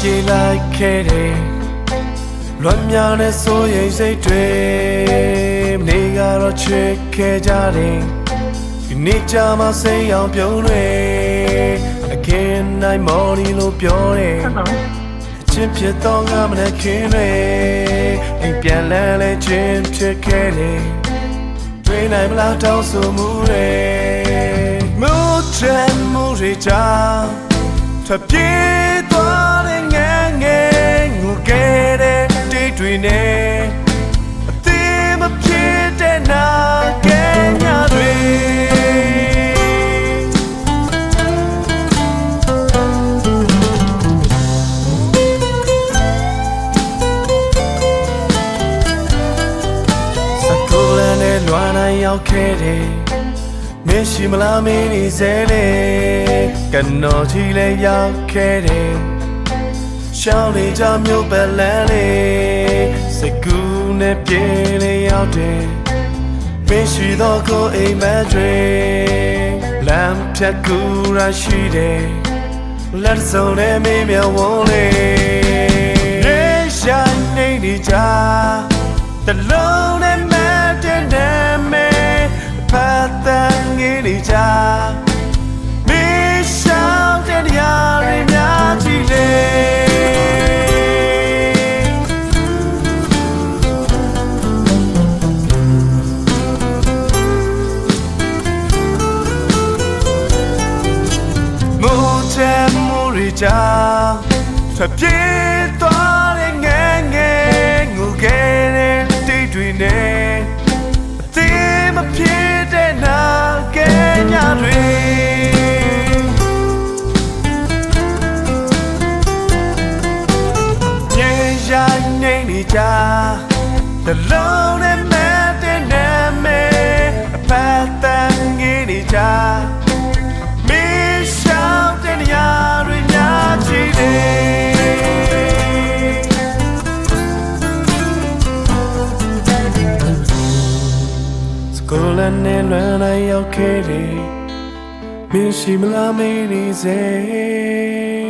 ပြေးလိုက်ခဲ့တယ်လွမ်းများနဲ့ဆိုရင်စိတ်တွေမနေ့ကတော့ချစ်ခဲ့ကြတယ်ဒီနေ့ကြမှာစိတ်အောင်ပြုံးတွေအခင်နိုင်မော်ဒီလို့ပြောတယ်အချင်းဖြစ်တော့ငါမနဲ့ခင်တွေအိမ်ပြန်လဲလဲချင်းဖြစ်ခဲ့တယ်တွေ့နိုင်မလားတောင်းဆိုမှုတွေမို့ချင်မှုတွေကြောင့်ထပြေးသွားတဲ့ငယ်ငယ်ငိုခဲ့တဲ့တိတ်တွေနဲ့အသေးမဖြစ်တဲ့နာကဲညတွေစကူလန်နဲ့လွာနိုင်ရောက်ခဲ့တယ်မရှိမလားမင်းနေစေလေကနော်ချီလေရောက်ခဲ့တယ်ရှောင်းလေကြမျိုးပဲလန်းလေစကူနဲ့ပြေးလေရောက်တယ်မရှိတော့ကိုအိမ်မက်တွေလမ်းဖြတ်ကူရရှိတယ်လက်စုံနဲ့မေးမြဝုန်းလေရေရှာနေနေကြတလုံးနဲ့မတဲ့နဲ့မေဖတ်တဲ့ငေးနေကြမေးရှောင်းတဲ့နေရာတွေများကြည့်လေမို့တဲ့မူရီကြထွက်ပြေးသွားတဲ့ငယ်ငယ်ငိုခဲ့တဲ့တိတ်တွေနဲ့အသေးမဖြစ်တဲ့နာကဲညတွေပြေးရိုင်းနေနေကြတလုံးနဲ့မဲ့တဲ့နာမဲအပတ်တန်ငေးနေကြမေးရှောင်းတဲ့နေရာတွေများကြည့်တယ်စကူလန်နဲ့လွမ်းလိုက်ရောက်ခဲ့တယ်မရှိမလားမင်းနေစေ